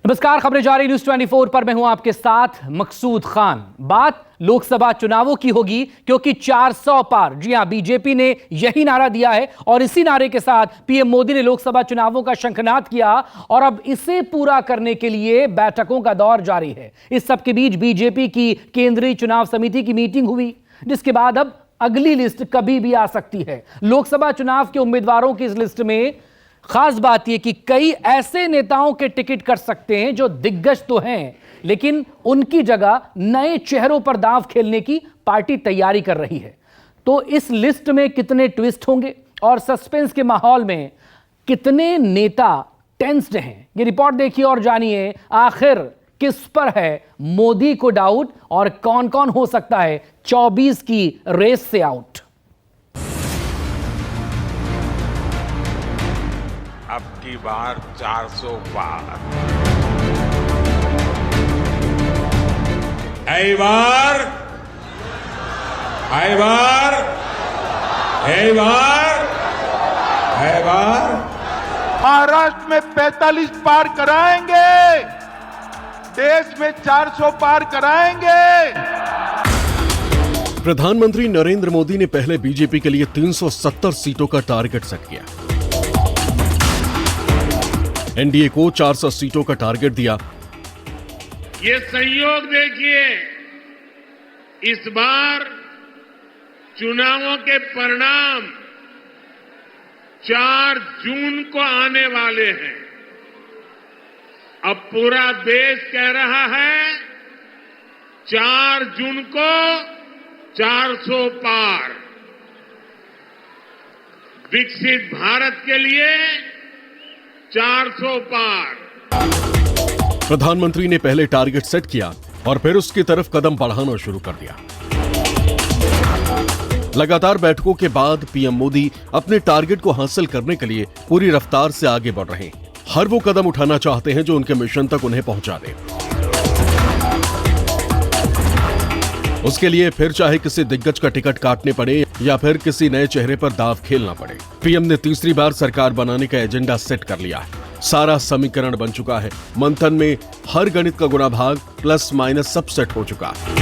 नमस्कार, खबरें जारी न्यूज़ 24 पर मैं हूं आपके साथ मकसूद खान। बात लोकसभा चुनावों की होगी क्योंकि 400 पार, जी हां, बीजेपी ने यही नारा दिया है और इसी नारे के साथ पीएम मोदी ने लोकसभा चुनावों का शंखनाद किया और अब इसे पूरा करने के लिए बैठकों का दौर जारी है। इस सबके बीच बीजेपी की केंद्रीय चुनाव समिति की मीटिंग हुई, जिसके बाद अब अगली लिस्ट कभी भी आ सकती है। लोकसभा चुनाव के उम्मीदवारों की इस लिस्ट में खास बात यह कि कई ऐसे नेताओं के टिकट कट सकते हैं जो दिग्गज तो हैं, लेकिन उनकी जगह नए चेहरों पर दांव खेलने की पार्टी तैयारी कर रही है। तो इस लिस्ट में कितने ट्विस्ट होंगे और सस्पेंस के माहौल में कितने नेता टेंस्ड हैं, ये रिपोर्ट देखिए और जानिए आखिर किस पर है मोदी को डाउट और कौन कौन हो सकता है 24 की रेस से आउट। अब की बार 400 पार। ऐ बार महाराष्ट्र में 45 पार कराएंगे, देश में 400 पार कराएंगे। प्रधानमंत्री नरेंद्र मोदी ने पहले बीजेपी के लिए 370 सीटों का टारगेट सेट किया। एनडीए को 400 सीटों का टारगेट दिया। ये संयोग देखिए, इस बार चुनावों के परिणाम 4 जून को आने वाले हैं। अब पूरा देश कह रहा है 4 जून को 400 पार। विकसित भारत के लिए 400 पार। प्रधानमंत्री ने पहले टारगेट सेट किया और फिर उसकी तरफ कदम बढ़ाना शुरू कर दिया। लगातार बैठकों के बाद पीएम मोदी अपने टारगेट को हासिल करने के लिए पूरी रफ्तार से आगे बढ़ रहे हैं। हर वो कदम उठाना चाहते हैं जो उनके मिशन तक उन्हें पहुंचा दे। उसके लिए फिर चाहे किसी दिग्गज का टिकट काटने पड़े या फिर किसी नए चेहरे पर दांव खेलना पड़े, पीएम ने तीसरी बार सरकार बनाने का एजेंडा सेट कर लिया है। सारा समीकरण बन चुका है। मंथन में हर गणित का गुणा भाग प्लस माइनस सब सेट हो चुका है।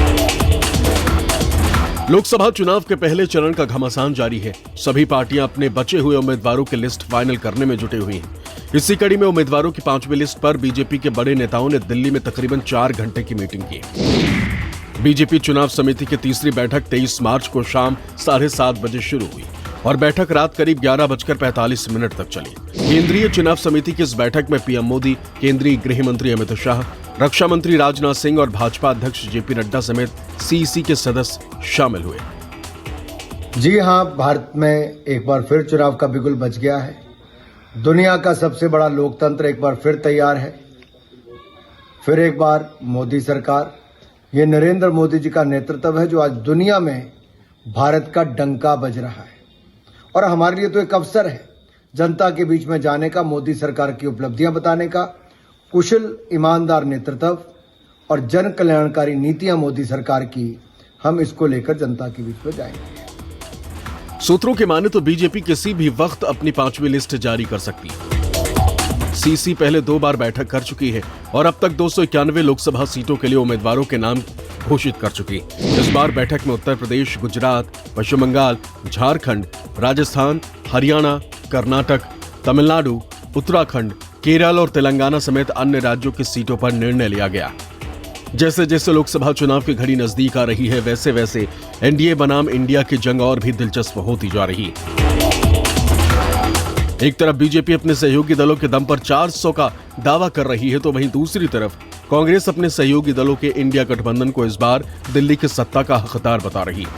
लोकसभा चुनाव के पहले चरण का घमासान जारी है। सभी पार्टियां अपने बचे हुए उम्मीदवारों की लिस्ट फाइनल करने में जुटी हुई हैं। इसी कड़ी में उम्मीदवारों की 5वीं लिस्ट पर बीजेपी के बड़े नेताओं ने दिल्ली में तकरीबन 4 घंटे की मीटिंग की। बीजेपी चुनाव समिति की तीसरी बैठक 23 मार्च को शाम 7:30 बजे शुरू हुई और बैठक रात करीब 11:45 तक चली। केंद्रीय चुनाव समिति की इस बैठक में पीएम मोदी, केंद्रीय गृह मंत्री अमित शाह, रक्षा मंत्री राजनाथ सिंह और भाजपा अध्यक्ष जेपी नड्डा समेत सीईसी के सदस्य शामिल हुए। जी हां, भारत में एक बार फिर चुनाव का बिगुल बज गया है। दुनिया का सबसे बड़ा लोकतंत्र एक बार फिर तैयार है। फिर एक बार मोदी सरकार, ये नरेंद्र मोदी जी का नेतृत्व है जो आज दुनिया में भारत का डंका बज रहा है। और हमारे लिए तो एक अवसर है जनता के बीच में जाने का, मोदी सरकार की उपलब्धियां बताने का, कुशल ईमानदार नेतृत्व और जन कल्याणकारी नीतियां मोदी सरकार की, हम इसको लेकर जनता के बीच में जाएंगे। सूत्रों के माने तो बीजेपी किसी भी वक्त अपनी 5वीं लिस्ट जारी कर सकती है। सीसी पहले 2 बार बैठक कर चुकी है और अब तक 291 लोकसभा सीटों के लिए उम्मीदवारों के नाम घोषित कर चुकी है। इस बार बैठक में उत्तर प्रदेश, गुजरात, पश्चिम बंगाल, झारखंड, राजस्थान, हरियाणा, कर्नाटक, तमिलनाडु, उत्तराखंड, केरल और तेलंगाना समेत अन्य राज्यों की सीटों पर निर्णय लिया गया। जैसे जैसे लोकसभा चुनाव की घड़ी नजदीक आ रही है, वैसे वैसे एनडीए बनाम इंडिया की जंग और भी दिलचस्प होती जा रही है। एक तरफ बीजेपी अपने सहयोगी दलों के दम पर 400 का दावा कर रही है, तो वहीं दूसरी तरफ कांग्रेस अपने सहयोगी दलों के इंडिया गठबंधन को इस बार दिल्ली की सत्ता का हकदार बता रही है।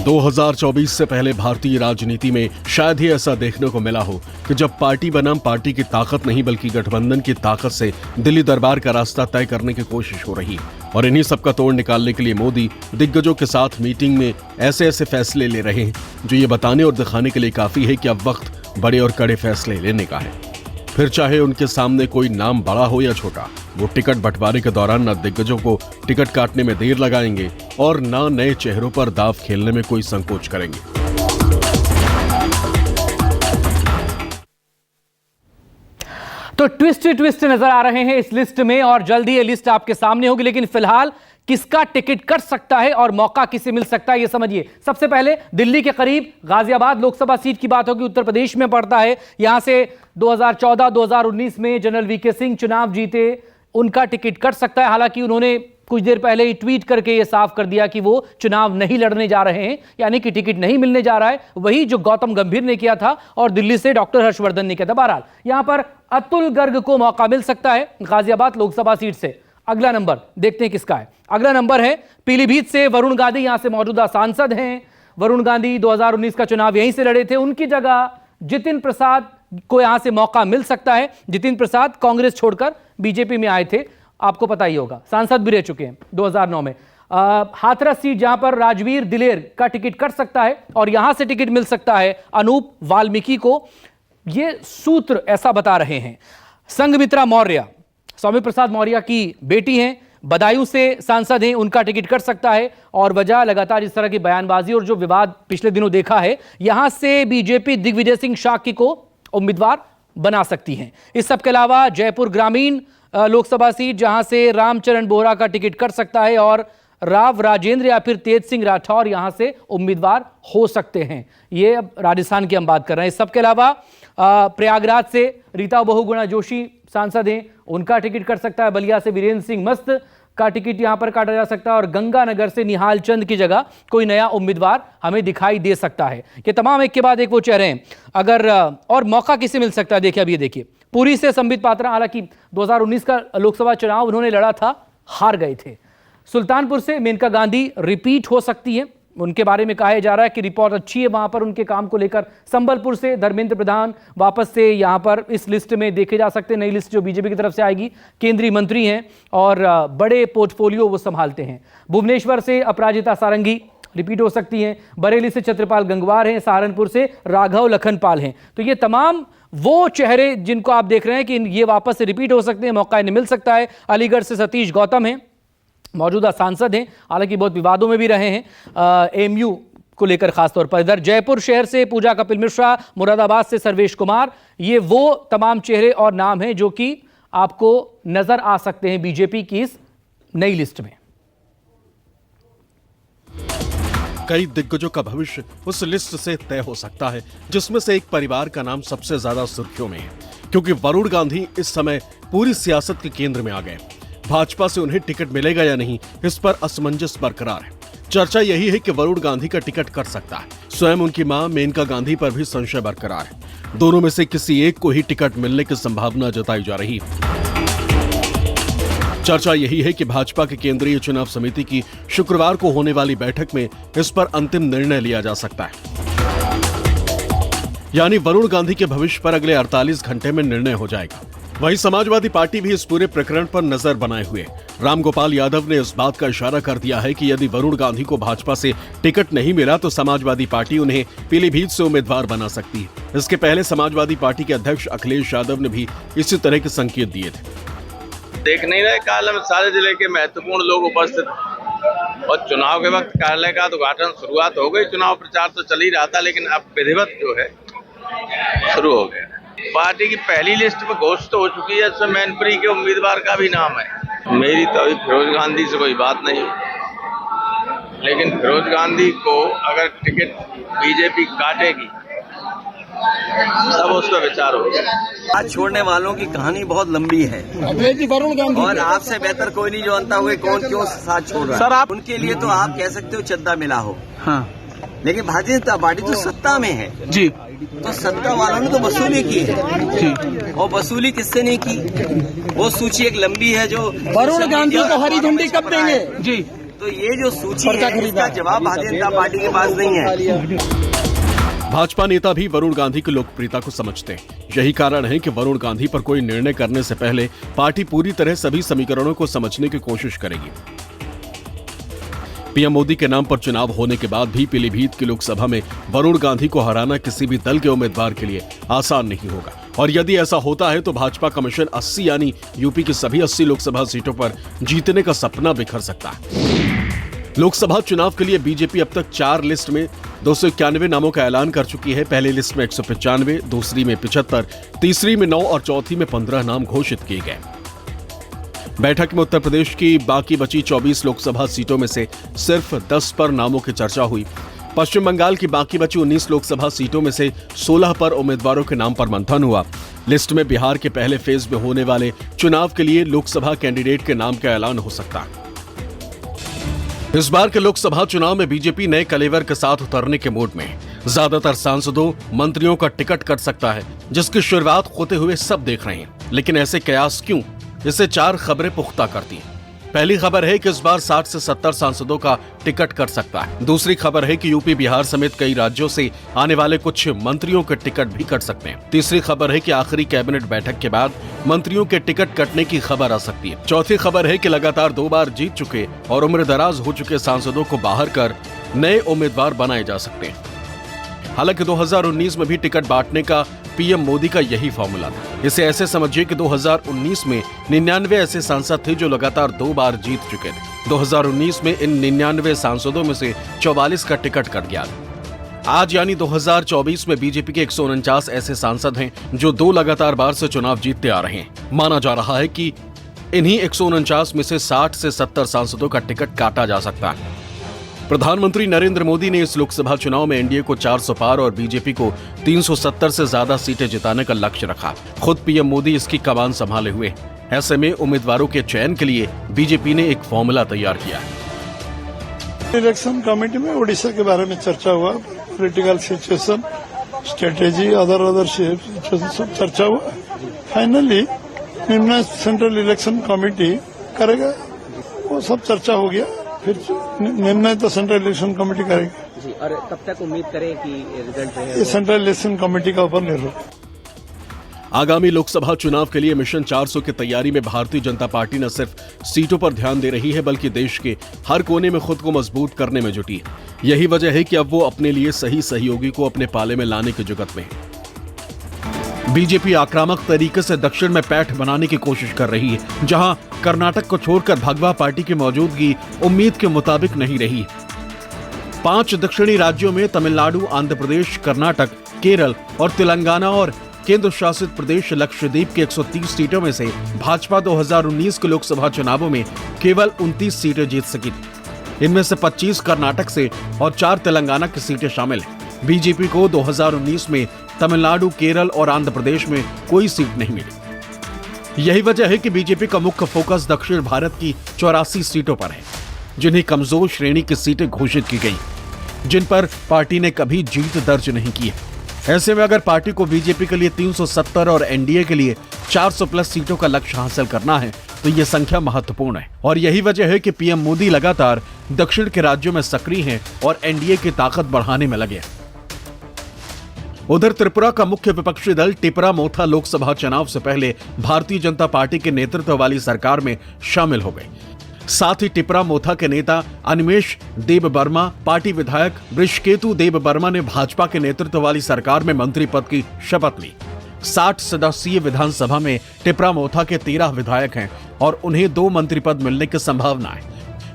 2024 से पहले भारतीय राजनीति में शायद ही ऐसा देखने को मिला हो कि जब पार्टी बनाम पार्टी की ताकत नहीं बल्कि गठबंधन की ताकत से दिल्ली दरबार का रास्ता तय करने की कोशिश हो रही है। और इन्हीं सबका तोड़ निकालने के लिए मोदी दिग्गजों के साथ मीटिंग में ऐसे ऐसे फैसले ले रहे हैं जो ये बताने और दिखाने के लिए काफी है कि अब वक्त बड़े और कड़े फैसले लेने का है। फिर चाहे उनके सामने कोई नाम बड़ा हो या छोटा, वो टिकट बंटवारे के दौरान न दिग्गजों को टिकट काटने में देर लगाएंगे और न नए चेहरों पर दांव खेलने में कोई संकोच करेंगे। तो ट्विस्ट नजर आ रहे हैं इस लिस्ट में और जल्दी ये लिस्ट आपके सामने होगी, लेकिन फिलहाल किसका टिकट कट सकता है और मौका किसे मिल सकता है ये समझिए। सबसे पहले दिल्ली के करीब गाजियाबाद लोकसभा सीट की बात होगी, उत्तर प्रदेश में पड़ता है। यहां से 2014-2019 में जनरल वीके सिंह चुनाव जीते, उनका टिकट कट सकता है। हालांकि उन्होंने कुछ देर पहले ही ट्वीट करके यह साफ कर दिया कि वो चुनाव नहीं लड़ने जा रहे हैं, यानी कि टिकट नहीं मिलने जा रहा है, वही जो गौतम गंभीर ने किया था और दिल्ली से डॉक्टर हर्षवर्धन ने किया था। बहरहाल यहां पर अतुल गर्ग को मौका मिल सकता है गाजियाबाद लोकसभा सीट से। अगला नंबर देखते हैं किसका है। अगला नंबर है पीलीभीत से वरुण गांधी, यहां से मौजूदा सांसद हैं। वरुण गांधी 2019 का चुनाव यहीं से लड़े थे, उनकी जगह जितिन प्रसाद को यहां से मौका मिल सकता है। जितिन प्रसाद कांग्रेस छोड़कर बीजेपी में आए थे, आपको पता ही होगा, सांसद भी रह चुके हैं 2009 में। हाथरस सीट जहां पर राजवीर दिलेर का टिकट कट सकता है और यहां से टिकट मिल सकता है अनूप वाल्मीकि को, ये सूत्र ऐसा बता रहे हैं। संघमित्रा मौर्य स्वामी प्रसाद मौर्य की बेटी हैं, बदायूं से सांसद हैं, उनका टिकट कट सकता है। और वजह लगातार इस तरह की बयानबाजी और जो विवाद पिछले दिनों देखा है, यहां से बीजेपी दिग्विजय सिंह शाक्य को उम्मीदवार बना सकती हैं। इस सब के अलावा जयपुर ग्रामीण लोकसभा सीट, जहां से रामचरण बोहरा का टिकट कट सकता है और राव राजेंद्र या फिर तेज सिंह राठौर यहां से उम्मीदवार हो सकते हैं। ये अब राजस्थान की हम बात कर रहे हैं। इस सब के अलावा प्रयागराज से रीता बहुगुणा जोशी सांसद हैं, उनका टिकट कट सकता है। बलिया से वीरेंद्र सिंह मस्त का टिकट यहां पर काटा जा सकता है और गंगानगर से निहाल चंद की जगह कोई नया उम्मीदवार हमें दिखाई दे सकता है। ये तमाम एक के बाद एक वो चेहरे हैं। अगर और मौका किसे मिल सकता है, देखिए अब ये देखिए, पुरी से संबित पात्रा, हालांकि 2019 का लोकसभा चुनाव उन्होंने लड़ा था, हार गए थे। सुल्तानपुर से मेनका गांधी रिपीट हो सकती है, उनके बारे में कहा जा रहा है कि रिपोर्ट अच्छी है वहां पर उनके काम को लेकर। संबलपुर से धर्मेंद्र प्रधान वापस से यहां पर इस लिस्ट में देखे जा सकते हैं, नई लिस्ट जो बीजेपी की तरफ से आएगी। केंद्रीय मंत्री हैं और बड़े पोर्टफोलियो वो संभालते हैं। भुवनेश्वर से अपराजिता सारंगी रिपीट हो सकती हैं। बरेली से छत्रपाल गंगवार हैं, सहारनपुर से राघव लखनपाल हैं। तो ये तमाम वो चेहरे जिनको आप देख रहे हैं कि ये वापस से रिपीट हो सकते हैं, मौका इन्हें मिल सकता है। अलीगढ़ से सतीश गौतम हैं, मौजूदा सांसद हैं, हालांकि बहुत विवादों में भी रहे हैं एमयू को लेकर खासतौर पर। इधर जयपुर शहर से पूजा कपिल मिश्रा, मुरादाबाद से सर्वेश कुमार, ये वो तमाम चेहरे और नाम हैं जो कि आपको नजर आ सकते हैं बीजेपी की इस नई लिस्ट में। कई दिग्गजों का भविष्य उस लिस्ट से तय हो सकता है, जिसमें से एक परिवार का नाम सबसे ज्यादा सुर्खियों में है, क्योंकि वरुण गांधी इस समय पूरी सियासत के केंद्र में आ गए। भाजपा से उन्हें टिकट मिलेगा या नहीं, इस पर असमंजस बरकरार है। चर्चा यही है कि वरुण गांधी का टिकट कट सकता है। स्वयं उनकी मां मेनका गांधी पर भी संशय बरकरार है। दोनों में से किसी एक को ही टिकट मिलने की संभावना जताई जा रही है। चर्चा यही है कि भाजपा की केंद्रीय चुनाव समिति की शुक्रवार को होने वाली बैठक में इस पर अंतिम निर्णय लिया जा सकता है, यानी वरुण गांधी के भविष्य पर अगले 48 घंटे में निर्णय हो जाएगा। वहीं समाजवादी पार्टी भी इस पूरे प्रकरण पर नजर बनाए हुए। रामगोपाल यादव ने इस बात का इशारा कर दिया है कि यदि वरुण गांधी को भाजपा से टिकट नहीं मिला तो समाजवादी पार्टी उन्हें पीलीभीत से उम्मीदवार बना सकती है। इसके पहले समाजवादी पार्टी के अध्यक्ष अखिलेश यादव ने भी इसी तरह के संकेत दिए थे। देख नहीं रहे काल में सारे जिले के महत्वपूर्ण लोग उपस्थित और चुनाव के वक्त कार्यालय का उद्घाटन शुरुआत हो गई। चुनाव प्रचार तो चल ही रहा था, लेकिन अब विधिवत जो है शुरू हो गया। पार्टी की पहली लिस्ट में घोषित हो चुकी है, इसमें मैनपुरी के उम्मीदवार का भी नाम है। मेरी तो अभी फिरोज गांधी से कोई बात नहीं, लेकिन फिरोज गांधी को अगर टिकट बीजेपी काटेगी तब उस पर विचार होगा। साथ छोड़ने वालों की कहानी बहुत लंबी है और आपसे बेहतर कोई नहीं जानता हुए कौन क्यों साथ छोड़ रहा है। सर आप उनके लिए तो आप कह सकते हो चद्दा मिला हो, हाँ, लेकिन भारतीय जनता पार्टी तो सत्ता में है जी, तो सत्ता वालों ने तो वसूली की है जी। और वसूली किससे नहीं की, वो सूची एक लंबी है जो वरुण गांधी को हरी झंडी कब देंगे जी। तो ये जो सूची है इसका जवाब भारतीय जनता पार्टी के पास नहीं है। भाजपा नेता भी वरुण गांधी की लोकप्रियता को समझते हैं। यही कारण है कि वरुण गांधी पर कोई निर्णय करने से पहले पार्टी पूरी तरह सभी समीकरणों को समझने की कोशिश करेगी। पीएम मोदी के नाम पर चुनाव होने के बाद भी पीलीभीत की लोकसभा में वरुण गांधी को हराना किसी भी दल के उम्मीदवार के लिए आसान नहीं होगा। और यदि ऐसा होता है तो भाजपा का मिशन 80 यानी यूपी की सभी 80 लोकसभा सीटों पर जीतने का सपना बिखर सकता है। लोकसभा चुनाव के लिए बीजेपी अब तक 4 लिस्ट में 291 नामों का ऐलान कर चुकी है। पहली लिस्ट में 195, दूसरी में 75, तीसरी में 9 और चौथी में 15 नाम घोषित किए गए। बैठक में उत्तर प्रदेश की बाकी बची 24 लोकसभा सीटों में से सिर्फ 10 पर नामों की चर्चा हुई। पश्चिम बंगाल की बाकी बची 19 लोकसभा सीटों में से 16 पर उम्मीदवारों के नाम पर मंथन हुआ। लिस्ट में बिहार के पहले फेज में होने वाले चुनाव के लिए लोकसभा कैंडिडेट के नाम का ऐलान हो सकता है। इस बार के लोकसभा चुनाव में बीजेपी नए कलेवर के साथ उतरने के मूड में है। ज्यादातर सांसदों, मंत्रियों का टिकट कट सकता है, जिसकी शुरुआत होते हुए सब देख रहे हैं। लेकिन ऐसे कयास क्यों? इसे 4 खबरें पुख्ता करती हैं। पहली खबर है कि इस बार 60 से 70 सांसदों का टिकट कट सकता है। दूसरी खबर है कि यूपी, बिहार समेत कई राज्यों से आने वाले कुछ मंत्रियों के टिकट भी कट सकते हैं। तीसरी खबर है कि आखिरी कैबिनेट बैठक के बाद मंत्रियों के टिकट कटने की खबर आ सकती है। चौथी खबर है कि लगातार 2 बार जीत चुके और उम्र दराज हो चुके सांसदों को बाहर कर नए उम्मीदवार बनाए जा सकते हैं। हालांकि 2019 में भी टिकट बांटने का पीएम मोदी का यही फॉर्मूला था। इसे ऐसे समझिए कि 2019 में 99 ऐसे सांसद 49 जो लगातार 2 बार जीत चुके थे। 2019 में इन 99 सांसदों में से 44 का टिकट कट गया था। आज यानी 2024 में बीजेपी के 149 ऐसे सांसद हैं जो 2 लगातार बार से चुनाव जीतते आ रहे हैं। माना जा रहा है कि इन्हीं 149 में से 60 से 70 सांसदों का टिकट काटा जा सकता है। प्रधानमंत्री नरेंद्र मोदी ने इस लोकसभा चुनाव में एनडीए को 400 पार और बीजेपी को 370 से ज्यादा सीटें जिताने का लक्ष्य रखा। खुद पीएम मोदी इसकी कमान संभाले हुए हैं। ऐसे में उम्मीदवारों के चयन के लिए बीजेपी ने एक फॉर्मूला तैयार किया है। इलेक्शन कमेटी में उड़ीसा के बारे में चर्चा हुआ, political situation, strategy, other situation सब चर्चा हुआ। फाइनली निम्न सेंट्रल इलेक्शन कमेटी करेगा, वो सब चर्चा हो गया। फिर निर्णय तो सेंट्रल इलेक्शन कमेटी करेगी जी। और कब तक उम्मीद करें कि रिजल्ट रहेगा? ये सेंट्रल इलेक्शन कमेटी का ऊपर निर्भर। आगामी लोकसभा चुनाव के लिए मिशन 400 की तैयारी में भारतीय जनता पार्टी न सिर्फ सीटों पर ध्यान दे रही है बल्कि देश के हर कोने में खुद को मजबूत करने में जुटी है। यही वजह है कि अब वो अपने लिए सही सहयोगी को अपने पाले में लाने की जुगत में है। बीजेपी आक्रामक तरीके से दक्षिण में पैठ बनाने की कोशिश कर रही है, जहां कर्नाटक को छोड़कर भगवा पार्टी की मौजूदगी उम्मीद के मुताबिक नहीं रही। 5 दक्षिणी राज्यों में तमिलनाडु, आंध्र प्रदेश, कर्नाटक, केरल और तेलंगाना और केंद्र शासित प्रदेश लक्षद्वीप की 130 सीटों में से भाजपा 2019 के लोकसभा चुनावों में केवल 29 सीटें जीत सकी थी। इनमें से 25 कर्नाटक से और 4 तेलंगाना की सीटें शामिल हैं। बीजेपी को 2019 में तमिलनाडु, केरल और आंध्र प्रदेश में कोई सीट नहीं मिली। यही वजह है कि बीजेपी का मुख्य फोकस दक्षिण भारत की 84 सीटों पर है, जिन्हें कमजोर श्रेणी की सीटें घोषित की गई, जिन पर पार्टी ने कभी जीत दर्ज नहीं की है। ऐसे में अगर पार्टी को बीजेपी के लिए 370 और एनडीए के लिए 400 प्लस सीटों का लक्ष्य हासिल करना है तो ये संख्या महत्वपूर्ण है। और यही वजह है कि पीएम मोदी लगातार दक्षिण के राज्यों में सक्रिय हैं और एनडीए की ताकत बढ़ाने में लगे। उधर त्रिपुरा का मुख्य विपक्षी दल टिपरा मोथा लोकसभा चुनाव से पहले भारतीय जनता पार्टी के नेतृत्व वाली सरकार में शामिल हो गए। साथ ही टिपरा मोथा के नेता अनिमेश देव बर्मा, पार्टी विधायक बृषकेतु देव बर्मा ने भाजपा के नेतृत्व वाली सरकार में मंत्री पद की शपथ ली। 60 सदस्यीय विधानसभा में टिपरा मोथा के 13 विधायक हैं और उन्हें 2 मंत्री पद मिलने की संभावना है।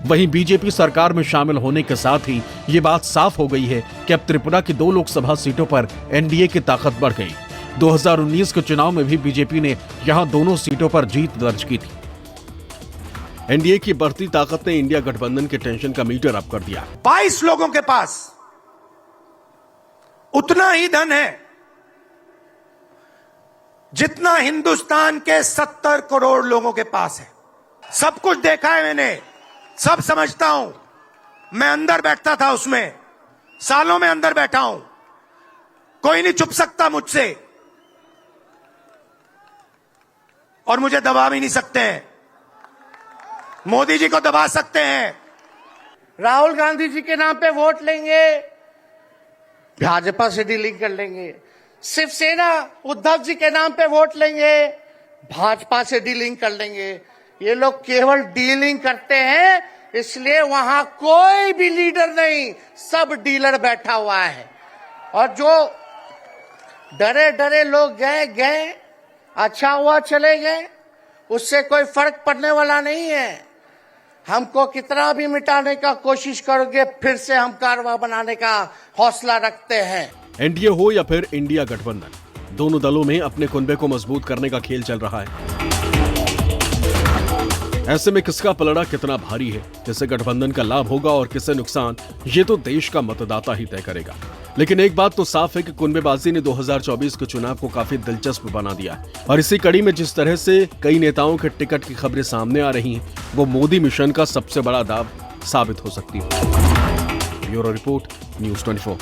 वहीं बीजेपी सरकार में शामिल होने के साथ ही ये बात साफ हो गई है कि अब त्रिपुरा की 2 लोकसभा सीटों पर एनडीए की ताकत बढ़ गई। 2019 के चुनाव में भी बीजेपी ने यहां दोनों सीटों पर जीत दर्ज की थी। एनडीए की बढ़ती ताकत ने इंडिया गठबंधन के टेंशन का मीटर अप कर दिया। 22 लोगों के पास उतना ही धन है जितना हिंदुस्तान के 70 करोड़ लोगों के पास है। सब कुछ देखा है मैंने, सब समझता हूं। मैं अंदर बैठता था, उसमें सालों में अंदर बैठा हूं। कोई नहीं छुप सकता मुझसे और मुझे दबा भी नहीं सकते हैं। मोदी जी को दबा सकते हैं। राहुल गांधी जी के नाम पे वोट लेंगे, भाजपा से डीलिंग कर लेंगे। शिवसेना उद्धव जी के नाम पे वोट लेंगे, भाजपा से डीलिंग कर लेंगे। ये लोग केवल डीलिंग करते हैं, इसलिए वहां कोई भी लीडर नहीं, सब डीलर बैठा हुआ है। और जो डरे डरे लोग गए, अच्छा हुआ चले गए, उससे कोई फर्क पड़ने वाला नहीं है। हमको कितना भी मिटाने का कोशिश करोगे, फिर से हम कारवा बनाने का हौसला रखते हैं। एनडीए हो या फिर इंडिया गठबंधन, दोनों दलों में अपने कुनबे को मजबूत करने का खेल चल रहा है। ऐसे में किसका पलड़ा कितना भारी है, किसे गठबंधन का लाभ होगा और किसे नुकसान, ये तो देश का मतदाता ही तय करेगा। लेकिन एक बात तो साफ है कि कुनबेबाजी ने 2024 के चुनाव को काफी दिलचस्प बना दिया है। और इसी कड़ी में जिस तरह से कई नेताओं के टिकट की खबरें सामने आ रही हैं, वो मोदी मिशन का सबसे बड़ा दाव साबित हो सकती है। Bureau report, news 24।